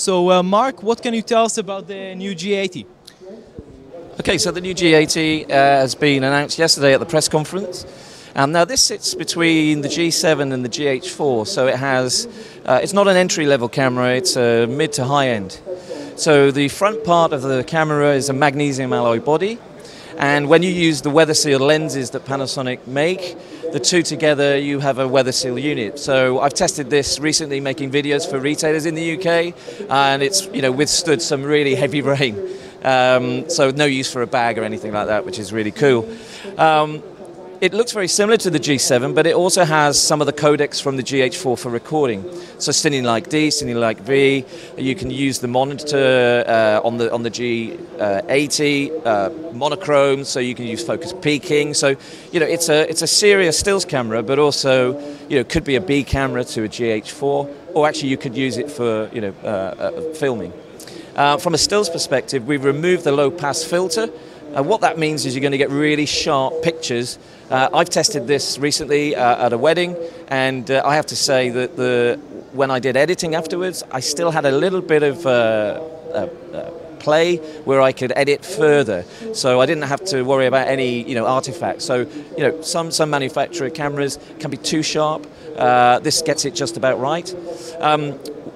So, Mark, what can you tell us about the new G80? Okay, so the new G80 has been announced yesterday at the press conference. Now this sits between the G7 and the GH4, so it has, it's not an entry-level camera, it's a mid to high-end. So the front part of the camera is a magnesium alloy body, and when you use the weather seal lenses that Panasonic make, the two together you have a weather seal unit. So I've tested this recently making videos for retailers in the UK, and it's withstood some really heavy rain. So no use for a bag or anything like that, which is really cool. It looks very similar to the G7, but it also has some of the codecs from the GH4 for recording. So Cine Like D, Cine Like V. You can use the monitor on the G80 monochrome, so you can use focus peaking. So it's a serious stills camera, but also could be a B camera to a GH4, or actually you could use it for filming. From a stills perspective, we've removed the low pass filter. What that means is you're going to get really sharp pictures. I've tested this recently at a wedding, and I have to say that when I did editing afterwards, I still had a little bit of play where I could edit further, so I didn't have to worry about any artifacts. So some manufacturer cameras can be too sharp. This gets it just about right.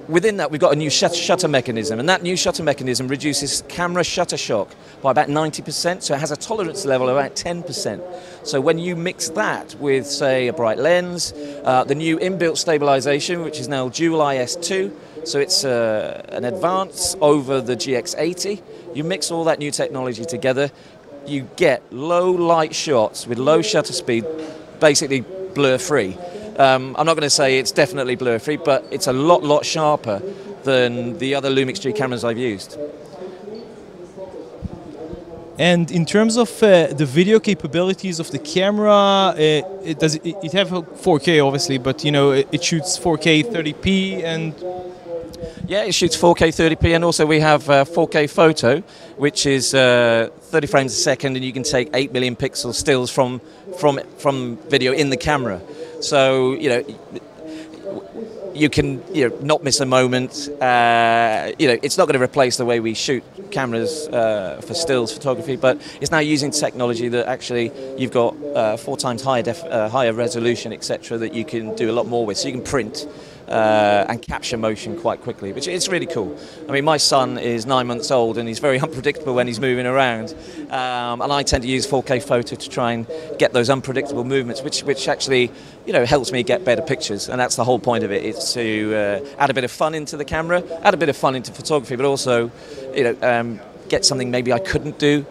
Within that, we've got a new shutter mechanism, and that new shutter mechanism reduces camera shutter shock by about 90%, so it has a tolerance level of about 10%. So when you mix that with, say, a bright lens, the new inbuilt stabilization, which is now dual IS2, so it's an advance over the GX80, you mix all that new technology together, you get low light shots with low shutter speed, basically blur-free. I'm not going to say it's definitely blur-free, but it's a lot sharper than the other Lumix G cameras I've used. And in terms of the video capabilities of the camera, it have 4K obviously, but it shoots 4K 30p and... Yeah, it shoots 4K 30p, and also we have 4K photo, which is 30 frames a second, and you can take 8 million pixel stills from video in the camera. So you can not miss a moment. It's not going to replace the way we shoot cameras for stills photography, but it's now using technology that actually you've got 4 times higher resolution, etc., that you can do a lot more with. So you can print and capture motion quite quickly, which is really cool. I mean, my son is 9 months old and he's very unpredictable when he's moving around, and I tend to use 4K photo to try and get those unpredictable movements, which actually helps me get better pictures, and that's the whole point of it. It's to add a bit of fun into the camera, add a bit of fun into photography, but also get something maybe I couldn't do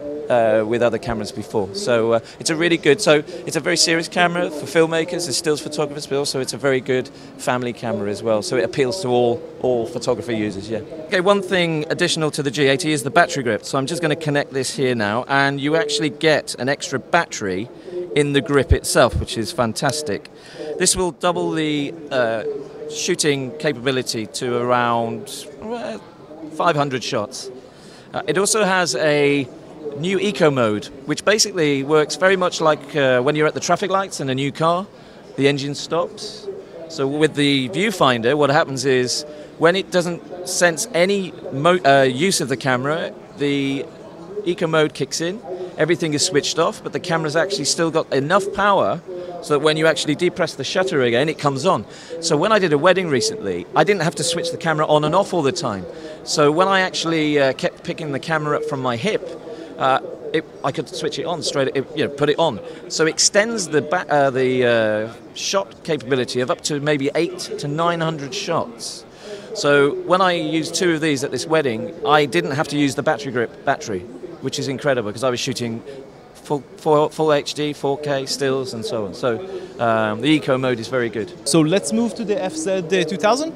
with other cameras before. So it's a really good, it's a very serious camera for filmmakers and stills photographers, but also it's a very good family camera as well. So it appeals to all photography users, yeah. Okay, one thing additional to the G80 is the battery grip. So I'm just going to connect this here now, and you actually get an extra battery in the grip itself, which is fantastic. This will double the shooting capability to around 500 shots. It also has a new eco mode, which basically works very much like when you're at the traffic lights in a new car, the engine stops. So with the viewfinder, what happens is when it doesn't sense any use of the camera, the eco mode kicks in, everything is switched off, but the camera's actually still got enough power so that when you actually depress the shutter again, it comes on. So when I did a wedding recently, I didn't have to switch the camera on and off all the time. So when I actually kept picking the camera up from my hip, I could switch it on straight, put it on. So it extends the shot capability of up to maybe 800 to 900 shots. So when I used 2 of these at this wedding, I didn't have to use the battery grip battery, which is incredible because I was shooting full HD, 4K stills and so on. So the eco mode is very good. So let's move to the FZ 2000.